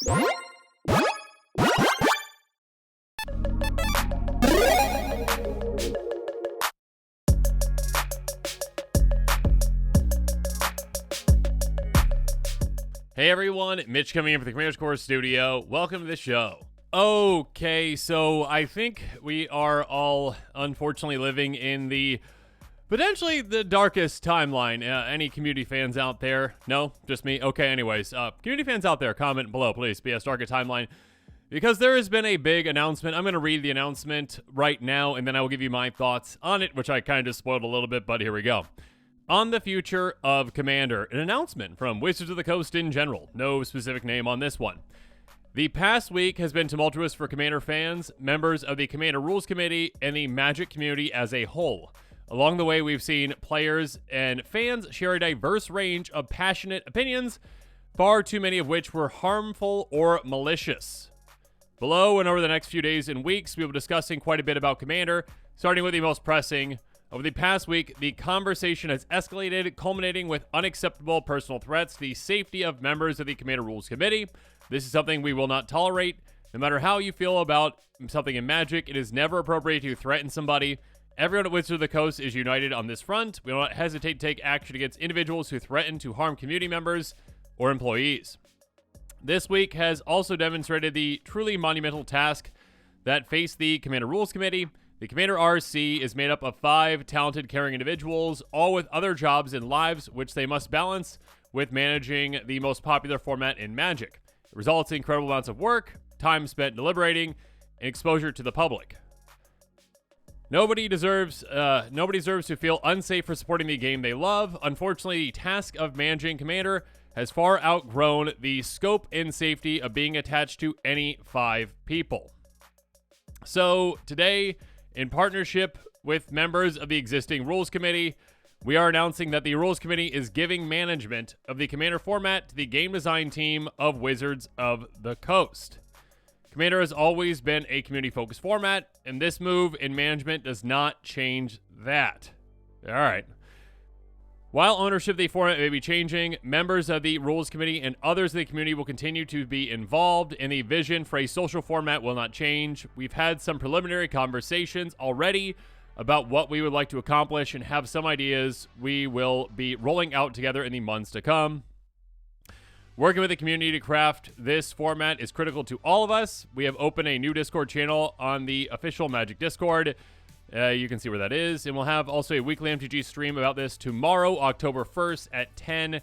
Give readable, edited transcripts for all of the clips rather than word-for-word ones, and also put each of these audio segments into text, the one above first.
Hey everyone, Mitch coming in for the Commander's Core Studio. Welcome to the show. Okay, so I think we are all unfortunately living in the potentially the darkest timeline. Any community fans out there? No, just me? Okay, anyways. Community fans out there, comment below, please. BS darkest timeline. Because there has been a big announcement. I'm going to read the announcement right now, and then I will give you my thoughts on it, which I kind of just spoiled a little bit, but here we go. On the future of Commander, an announcement from Wizards of the Coast in general. No specific name on this one. The past week has been tumultuous for Commander fans, members of the Commander Rules Committee, and the Magic community as a whole. Along the way, we've seen players and fans share a diverse range of passionate opinions, far too many of which were harmful or malicious. Below and over the next few days and weeks, we will be discussing quite a bit about Commander, starting with the most pressing. Over the past week, the conversation has escalated, culminating with unacceptable personal threats to the safety of members of the Commander Rules Committee. This is something we will not tolerate. No matter how you feel about something in Magic, it is never appropriate to threaten somebody. Everyone at Wizards of the Coast is united on this front. We will not hesitate to take action against individuals who threaten to harm community members or employees. This week has also demonstrated the truly monumental task that faced the Commander Rules Committee. The Commander RC is made up of 5 talented, caring individuals, all with other jobs and lives, which they must balance with managing the most popular format in Magic. It results in incredible amounts of work, time spent deliberating, and exposure to the public. Nobody deserves to feel unsafe for supporting the game they love. Unfortunately, the task of managing Commander has far outgrown the scope and safety of being attached to any 5 people. So today, in partnership with members of the existing Rules Committee, we are announcing that the Rules Committee is giving management of the Commander format to the game design team of Wizards of the Coast. Commander has always been a community-focused format, and this move in management does not change that. All right. While ownership of the format may be changing, members of the Rules Committee and others in the community will continue to be involved, and the vision for a social format will not change. We've had some preliminary conversations already about what we would like to accomplish and have some ideas we will be rolling out together in the months to come. Working with the community to craft this format is critical to all of us. We have opened a new Discord channel on the official Magic Discord. You can see where that is. And we'll have also a weekly MTG stream about this tomorrow, October 1st at 10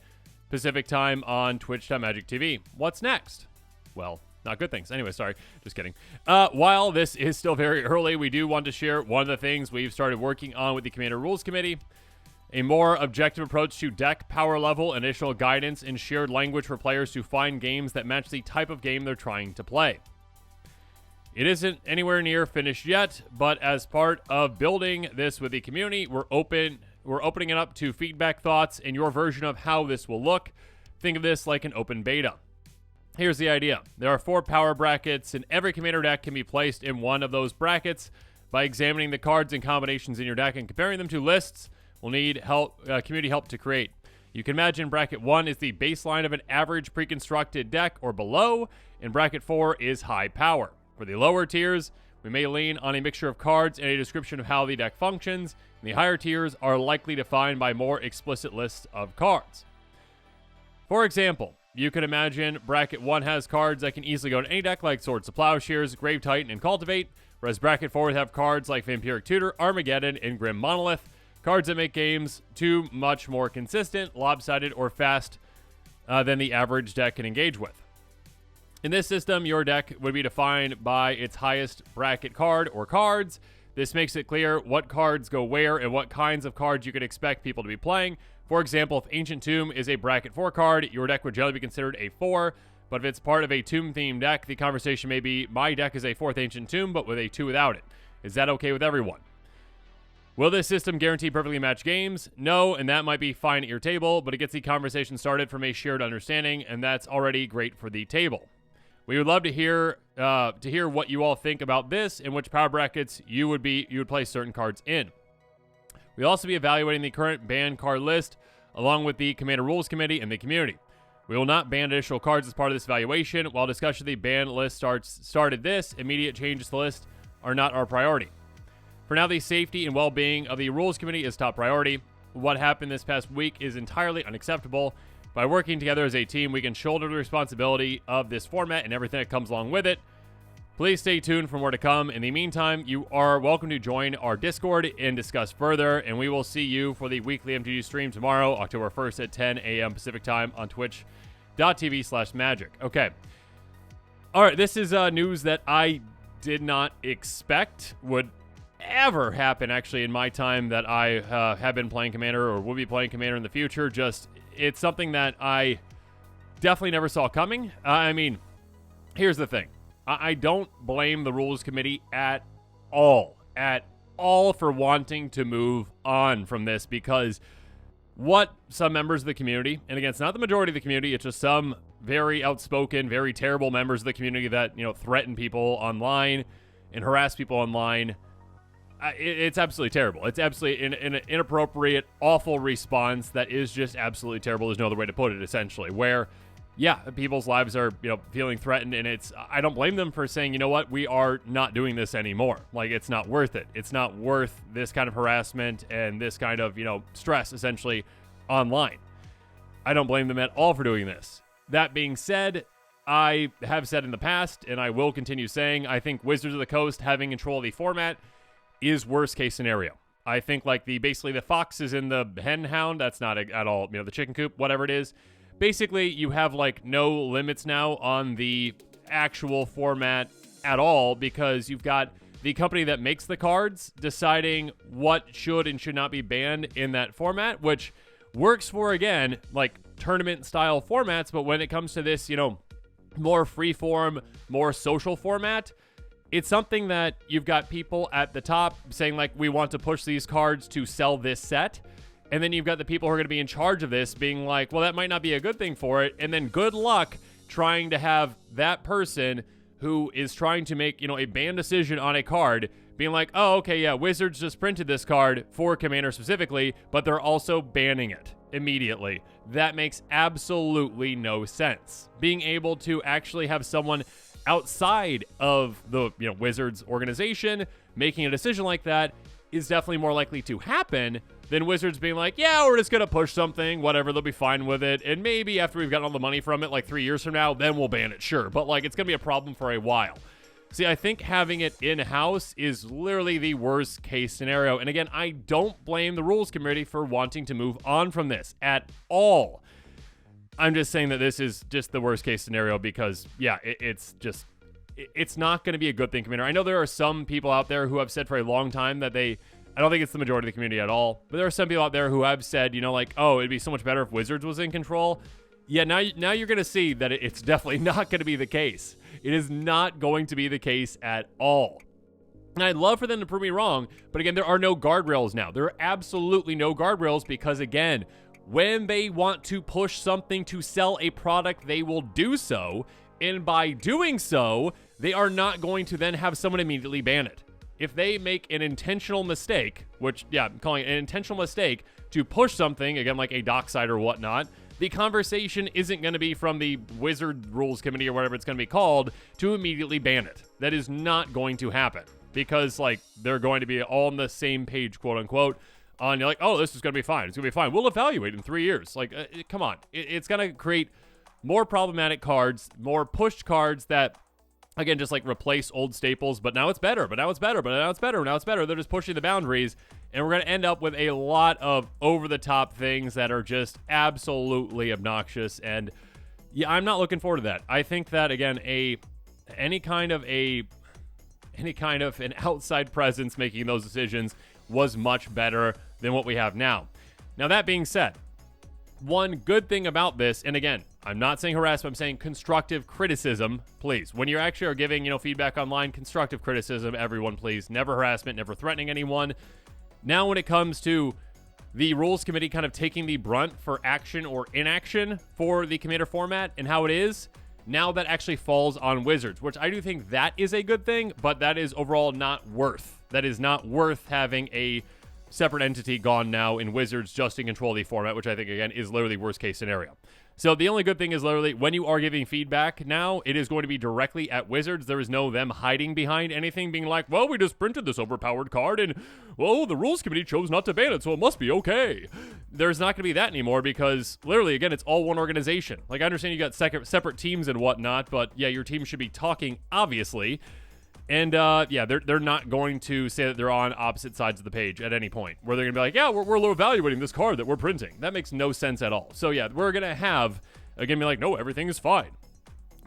Pacific time on twitch.magictv. What's next? Well, not good things. Anyway, sorry. Just kidding. While this is still very early, we do want to share one of the things we've started working on with the Commander Rules Committee. A more objective approach to deck power level, additional guidance, and shared language for players to find games that match the type of game they're trying to play. It isn't anywhere near finished yet, but as part of building this with the community, we're opening it up to feedback, thoughts, and your version of how this will look. Think of this like an open beta. Here's the idea. There are 4 power brackets, and every Commander deck can be placed in one of those brackets. By examining the cards and combinations in your deck and comparing them to lists, we'll need help, community help to create. You can imagine bracket 1 is the baseline of an average pre-constructed deck or below, and bracket 4 is high power. For the lower tiers, we may lean on a mixture of cards and a description of how the deck functions, and the higher tiers are likely defined by more explicit lists of cards. For example, you can imagine bracket 1 has cards that can easily go to any deck like Swords to Plowshares, Grave Titan, and Cultivate, whereas bracket 4 would have cards like Vampiric Tutor, Armageddon, and Grim Monolith, cards that make games too much more consistent, lopsided, or fast than the average deck can engage with. In this system, your deck would be defined by its highest bracket card or cards. This makes it clear what cards go where and what kinds of cards you can expect people to be playing. For example, if Ancient Tomb is a bracket 4 card, your deck would generally be considered a 4, but if it's part of a Tomb-themed deck, the conversation may be, my deck is a 4th Ancient Tomb, but with a 2 without it. Is that okay with everyone? Will this system guarantee perfectly matched games? No, and that might be fine at your table, but it gets the conversation started from a shared understanding, and that's already great for the table. We would love to hear what you all think about this and which power brackets you would place certain cards in. We'll also be evaluating the current banned card list along with the Commander Rules Committee and the community. We will not ban additional cards as part of this evaluation. While discussion of the ban list started this, immediate changes to the list are not our priority. For now, the safety and well-being of the Rules Committee is top priority. What happened this past week is entirely unacceptable. By working together as a team, we can shoulder the responsibility of this format and everything that comes along with it. Please stay tuned for more to come. In the meantime, you are welcome to join our Discord and discuss further, and we will see you for the weekly MTG stream tomorrow, October 1st at 10 a.m. Pacific time on twitch.tv/magic. Okay. All right, this is news that I did not expect would ever happen, actually, in my time that I have been playing Commander or will be playing Commander in the future. It's something that I definitely never saw coming. I mean, here's the thing. I don't blame the Rules Committee at all for wanting to move on from this, because what some members of the community, and again, it's not the majority of the community, it's just some very outspoken, very terrible members of the community that, threaten people online and harass people online. It's absolutely terrible. It's absolutely an inappropriate, awful response that is just absolutely terrible. There's no other way to put it, essentially, where yeah, people's lives are, feeling threatened, and I don't blame them for saying, you know what, we are not doing this anymore. Like, it's not worth it. It's not worth this kind of harassment and this kind of, stress, essentially, online. I don't blame them at all for doing this. That being said, I have said in the past, and I will continue saying, I think Wizards of the Coast having control of the format is worst case scenario. I think, like, basically the fox is in the hen hound. That's not at all, the chicken coop, whatever it is. Basically, you have, like, no limits now on the actual format at all, because you've got the company that makes the cards deciding what should and should not be banned in that format, which works for, again, like, tournament-style formats, but when it comes to this, more free-form, more social format, it's something that you've got people at the top saying, like, we want to push these cards to sell this set. And then you've got the people who are going to be in charge of this being like, well, that might not be a good thing for it. And then good luck trying to have that person who is trying to make, a ban decision on a card being like, oh, okay, yeah, Wizards just printed this card for Commander specifically, but they're also banning it immediately. That makes absolutely no sense. Being able to actually have someone outside of the, Wizards organization making a decision like that is definitely more likely to happen than Wizards being like, yeah, we're just going to push something, whatever, they'll be fine with it, and maybe after we've gotten all the money from it, like 3 years from now, then we'll ban it, sure, but, like, it's going to be a problem for a while. See, I think having it in-house is literally the worst case scenario, and again, I don't blame the Rules Committee for wanting to move on from this at all. I'm just saying that this is just the worst case scenario because, yeah, it's not going to be a good thing, Commander. I know there are some people out there who have said for a long time that I don't think it's the majority of the community at all, but there are some people out there who have said, like, oh, it'd be so much better if Wizards was in control. Yeah, now you're going to see that it's definitely not going to be the case. It is not going to be the case at all. And I'd love for them to prove me wrong, but again, there are no guardrails now. There are absolutely no guardrails because, again, when they want to push something to sell a product, they will do so, and by doing so, they are not going to then have someone immediately ban it. If they make an intentional mistake, which, yeah, I'm calling it an intentional mistake, to push something, again, like a dockside or whatnot, the conversation isn't going to be from the Wizard Rules Committee or whatever it's going to be called to immediately ban it. That is not going to happen because, like, they're going to be all on the same page, quote unquote, on, you're like, oh, this is going to be fine. It's going to be fine. We'll evaluate in 3 years. Like, come on. It's going to create more problematic cards, more pushed cards that, again, just like replace old staples, but now it's better, but now it's better, but now it's better, now it's better. They're just pushing the boundaries, and we're going to end up with a lot of over-the-top things that are just absolutely obnoxious, and yeah, I'm not looking forward to that. I think that, again, any kind of an outside presence making those decisions was much better than what we have now. Now, that being said, one good thing about this, and again, I'm not saying harassment, I'm saying constructive criticism, please. When you actually are giving, feedback online, constructive criticism, everyone, please. Never harassment, never threatening anyone. Now, when it comes to the Rules Committee kind of taking the brunt for action or inaction for the Commander format and how it is, now that actually falls on Wizards, which I do think that is a good thing, but that is overall not worth. That is not worth having a separate entity gone now in Wizards just in control of the format, which I think, again, is literally worst case scenario. So the only good thing is literally when you are giving feedback now, it is going to be directly at Wizards. There is no them hiding behind anything, being like, well, we just printed this overpowered card and, well, the rules committee chose not to ban it, so it must be okay. There's not going to be that anymore because literally, again, it's all one organization. Like, I understand you got separate teams and whatnot, but yeah, your team should be talking, obviously. And yeah, they're not going to say that they're on opposite sides of the page at any point where they're going to be like, yeah, we're evaluating this card that we're printing. That makes no sense at all. So yeah, we're going to have, again, be like, no, everything is fine.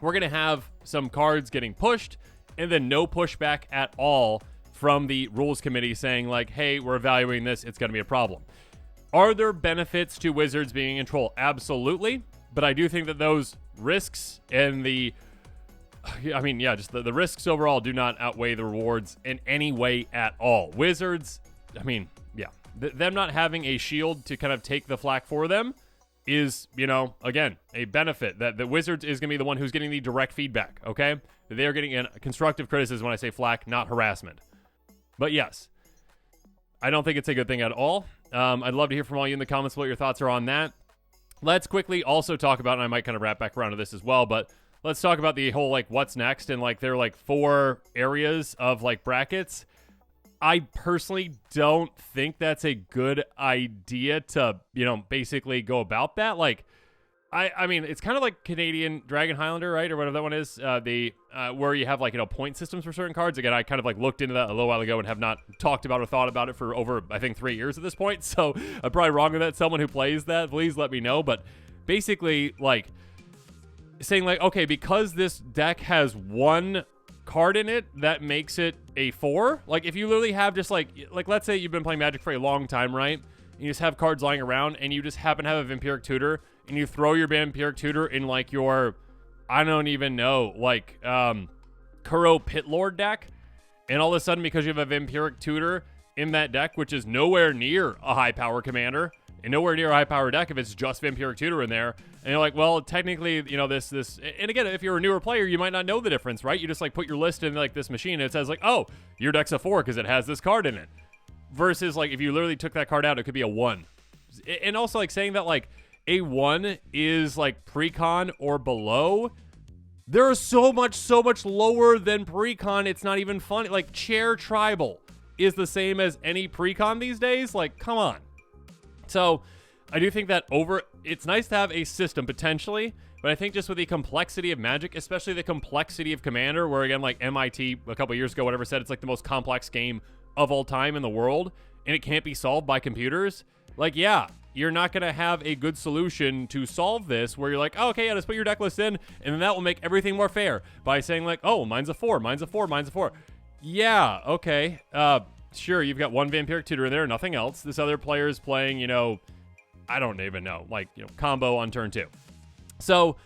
We're going to have some cards getting pushed and then no pushback at all from the rules committee saying like, hey, we're evaluating this. It's going to be a problem. Are there benefits to Wizards being in control? Absolutely. But I do think that those risks and just the risks overall do not outweigh the rewards in any way at all. Wizards, them not having a shield to kind of take the flack for them is, again, a benefit that the Wizards is going to be the one who's getting the direct feedback, okay? They are getting a constructive criticism when I say flack, not harassment. But yes, I don't think it's a good thing at all. I'd love to hear from all you in the comments what your thoughts are on that. Let's quickly also talk about, and I might kind of wrap back around to this as well, but let's talk about the whole, what's next, and, there are, 4 areas of, brackets. I personally don't think that's a good idea to, basically go about that. I mean, it's kind of like Canadian Dragon Highlander, right? Or whatever that one is, where you have, point systems for certain cards. Again, I kind of, looked into that a little while ago and have not talked about or thought about it for over, I think, 3 years at this point. So I'm probably wrong with that. Someone who plays that, please let me know. But basically, saying okay, because this deck has 1 card in it, that makes it a 4. If you literally have just let's say you've been playing Magic for a long time, right? And you just have cards lying around and you just happen to have a Vampiric Tutor and you throw your Vampiric Tutor in your, I don't even know, Kuro Pit Lord deck, and all of a sudden because you have a Vampiric Tutor in that deck, which is nowhere near a high power commander and nowhere near a high power deck if it's just Vampiric Tutor in there. And you're like, well, technically, this, and again, if you're a newer player, you might not know the difference, right? You just put your list in this machine and it says oh, your deck's a 4 because it has this card in it. Versus if you literally took that card out, it could be a 1. And also saying that a 1 is pre-con or below. They're so much lower than pre-con. It's not even funny. Chair Tribal is the same as any pre-con these days. Come on. So I do think that it's nice to have a system potentially, but I think just with the complexity of Magic, especially the complexity of Commander, where again, MIT a couple years ago, whatever, said it's the most complex game of all time in the world, and it can't be solved by computers. Yeah, you're not going to have a good solution to solve this where you're oh, okay, yeah, just put your deck list in, and then that will make everything more fair by saying oh, mine's a 4, mine's a 4, mine's a 4. Yeah, okay. Sure, you've got 1 Vampiric Tutor in there, nothing else. This other player is playing, I don't even know, combo on turn 2. So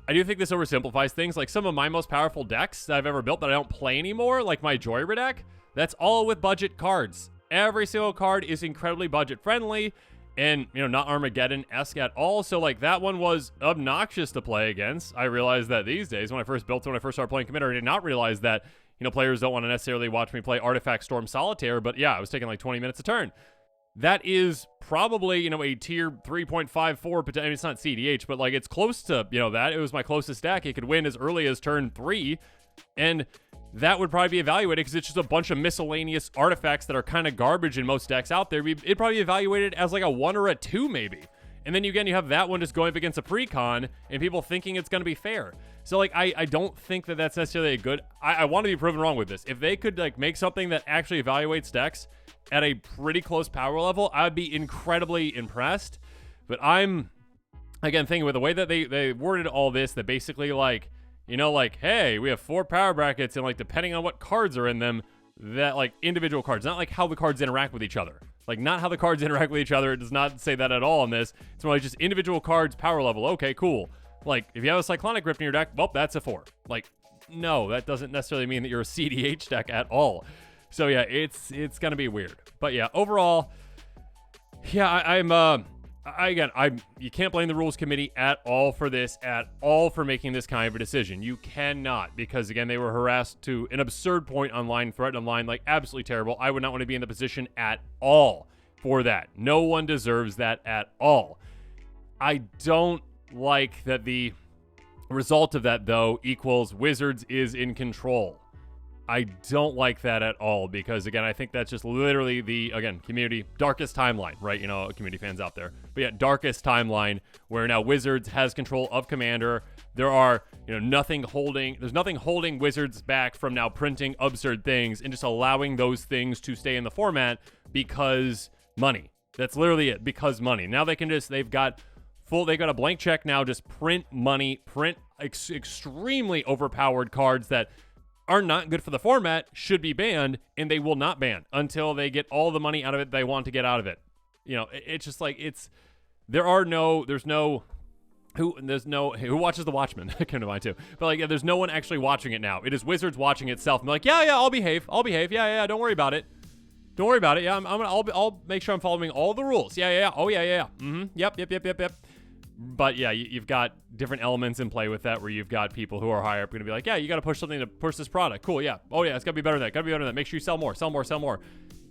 I do think this oversimplifies things. Some of my most powerful decks that I've ever built that I don't play anymore, my Joyra deck, that's all with budget cards. Every single card is incredibly budget friendly and, not Armageddon-esque at all. So that one was obnoxious to play against. I realized that these days when I first started playing Commander, I did not realize that, players don't want to necessarily watch me play Artifact Storm Solitaire, but yeah, I was taking 20 minutes a turn. That is probably, a tier 3.54, I mean, it's not CDH, but it's close to, that. It was my closest deck. It could win as early as turn 3, and that would probably be evaluated because it's just a bunch of miscellaneous artifacts that are kind of garbage in most decks out there. It'd probably be evaluated as a 1 or a 2 maybe. And then you have that one just going up against a pre-con and people thinking it's going to be fair. So I don't think that that's necessarily a good, I want to be proven wrong with this. If they could make something that actually evaluates decks at a pretty close power level, I would be incredibly impressed. But I'm, again, thinking with the way that they worded all this, that basically hey, we have 4 power brackets and depending on what cards are in them, that individual cards, not how the cards interact with each other. Not how the cards interact with each other. It does not say that at all in this. It's more just individual cards, power level. Okay, cool. If you have a Cyclonic Grip in your deck, well, that's a 4. No, that doesn't necessarily mean that you're a CDH deck at all. So yeah, it's gonna be weird. But yeah, overall, yeah, you can't blame the rules committee at all for this, at all for making this kind of a decision. You cannot, because again, they were harassed to an absurd point online, threatened online, absolutely terrible. I would not want to be in the position at all for that. No one deserves that at all. I don't like that the result of that, though, equals Wizards is in control. I don't like that at all because, again, I think that's just literally the, again, community, darkest timeline, right? You know, community fans out there. But yeah, darkest timeline where now Wizards has control of Commander. There are, there's nothing holding Wizards back from now printing absurd things and just allowing those things to stay in the format because money. That's literally it, because money. Now they can just, they've got a blank check now, just print money, print extremely overpowered cards that are not good for the format, should be banned, and they will not ban until they get all the money out of it they want to get out of it. It's just like, who watches The Watchmen? Came to mind too. But like, there's no one actually watching it now. It is Wizards watching itself. I'm like, yeah, I'll behave. Yeah, don't worry about it. Yeah, I'll make sure I'm following all the rules. Yeah. Oh, yeah. Yep. But yeah, you've got different elements in play with that where you've got people who are higher up going to be like, yeah, you got to push something to push this product. Cool, yeah. Oh, yeah, it's got to be better than that. Make sure you sell more.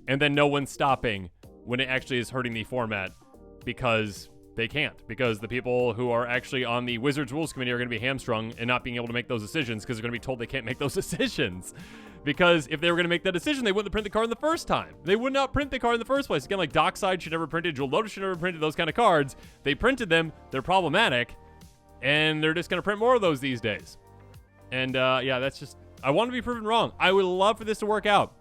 And then no one's stopping when it actually is hurting the format because they can't. Because the people who are actually on the Wizards Rules Committee are going to be hamstrung and not being able to make those decisions because they're going to be told they can't make those decisions. Because if they were going to make that decision, they wouldn't print the card in the first time. They would not print the card in the first place. Again, like Dockside should never printed, Jewel Lotus should never printed those kind of cards. They printed them, they're problematic, and they're just going to print more of those these days. And yeah, that's just, I want to be proven wrong. I would love for this to work out.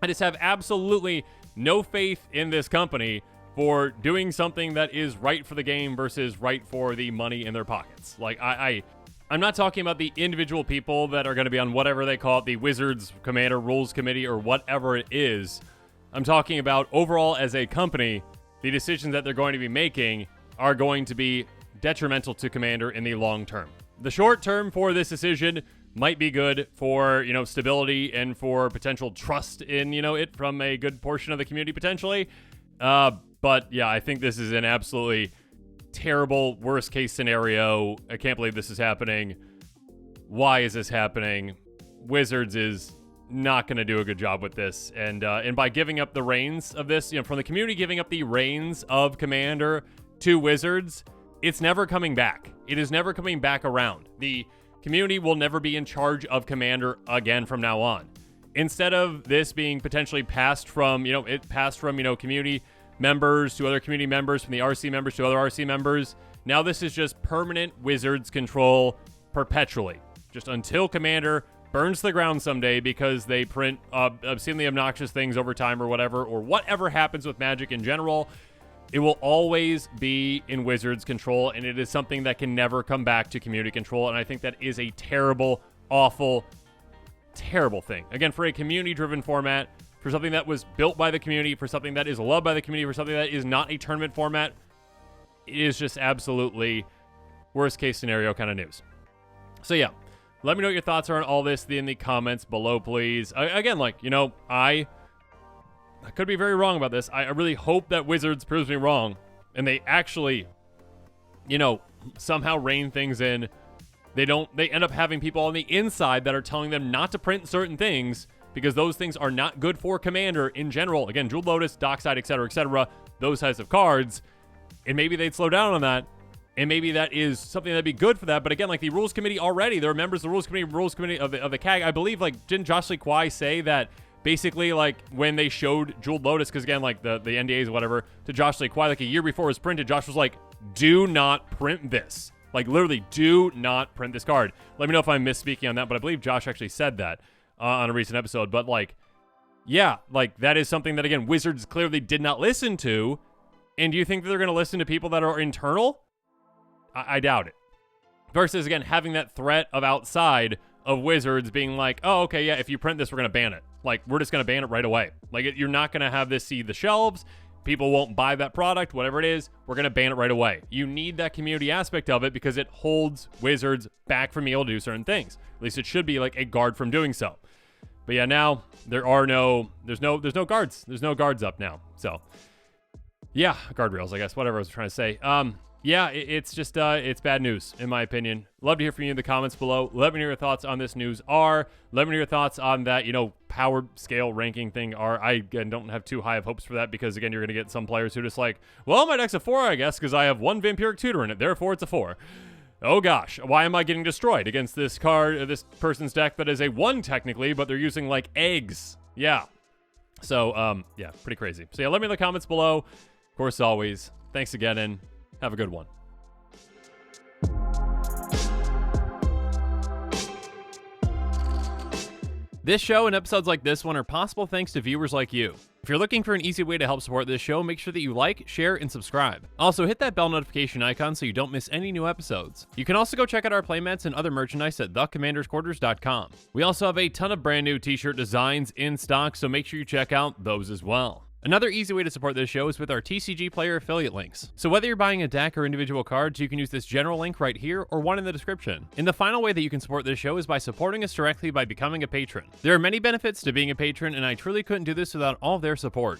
I just have absolutely no faith in this company for doing something that is right for the game versus right for the money in their pockets. Like, I'm not talking about the individual people that are going to be on whatever they call it, the Wizards Commander Rules Committee or whatever it is. I'm talking about overall as a company, the decisions that they're going to be making are going to be detrimental to Commander in the long term. The short term for this decision might be good for, stability and for potential trust in, it from a good portion of the community potentially. But yeah, I think this is an absolutely terrible worst case scenario. I can't believe this is happening. Why is this happening? Wizards is not going to do a good job with this, and by giving up the reins of this, from the community giving up the reins of Commander to Wizards, it's never coming back. It is never coming back around. The community will never be in charge of Commander again from now on. Instead of this being potentially passed from community members to other community members, from the RC members to other RC members. Now this is just permanent Wizards control perpetually, just until Commander burns the ground someday because they print obscenely obnoxious things over time or whatever happens with Magic in general. It will always be in Wizards control, and it is something that can never come back to community control, and I think that is a terrible, awful, terrible thing. Again, for a community-driven format, for something that was built by the community, for something that is loved by the community, for something that is not a tournament format, it is just absolutely worst case scenario kind of news. So yeah, let me know what your thoughts are on all this in the comments below, please. Again, I could be very wrong about this. I really hope that Wizards proves me wrong and they actually, somehow rein things in. They end up having people on the inside that are telling them not to print certain things because those things are not good for Commander in general. Again, Jewel Lotus, Dockside, etc., those types of cards. And maybe they'd slow down on that. And maybe that is something that'd be good for that. But again, like the Rules Committee already, there are members of the Rules Committee of the CAG. I believe, didn't Josh Lee Kwai say that basically, when they showed Jewel Lotus, because again, the NDAs or whatever, to Josh Lee Kwai, a year before it was printed, Josh was like, do not print this. Literally, do not print this card. Let me know if I'm misspeaking on that, but I believe Josh actually said that on a recent episode. But, that is something that, again, Wizards clearly did not listen to. And do you think that they're going to listen to people that are internal? I doubt it. Versus, again, having that threat of outside of Wizards being like, oh, okay, yeah, if you print this, we're going to ban it. We're just going to ban it right away. You're not going to have this see the shelves. People won't buy that product, whatever it is. We're going to ban it right away. You need that community aspect of it because it holds Wizards back from being able to do certain things. At least it should be a guard from doing so. But yeah, now there's no guards. There's no guards up now. So yeah, guardrails, I guess, whatever I was trying to say. yeah, it's just, it's bad news, in my opinion. Love to hear from you in the comments below. Let me know your thoughts on this news are. Let me know your thoughts on that, power scale ranking thing are. I, again, don't have too high of hopes for that because, again, you're going to get some players who just like, well, my deck's a 4, I guess, because I have 1 Vampiric Tutor in it, therefore it's a 4. Oh gosh, why am I getting destroyed against this card, this person's deck that is a 1 technically, but they're using, like, eggs? Yeah. So, yeah, pretty crazy. So, yeah, let me know in the comments below. Of course, always, thanks again, and have a good one. This show and episodes like this one are possible thanks to viewers like you. If you're looking for an easy way to help support this show, make sure that you like, share, and subscribe. Also, hit that bell notification icon so you don't miss any new episodes. You can also go check out our playmats and other merchandise at thecommandersquarters.com. We also have a ton of brand new t-shirt designs in stock, so make sure you check out those as well. Another easy way to support this show is with our TCG Player affiliate links. So whether you're buying a deck or individual cards, you can use this general link right here or one in the description. And the final way that you can support this show is by supporting us directly by becoming a patron. There are many benefits to being a patron, and I truly couldn't do this without all of their support.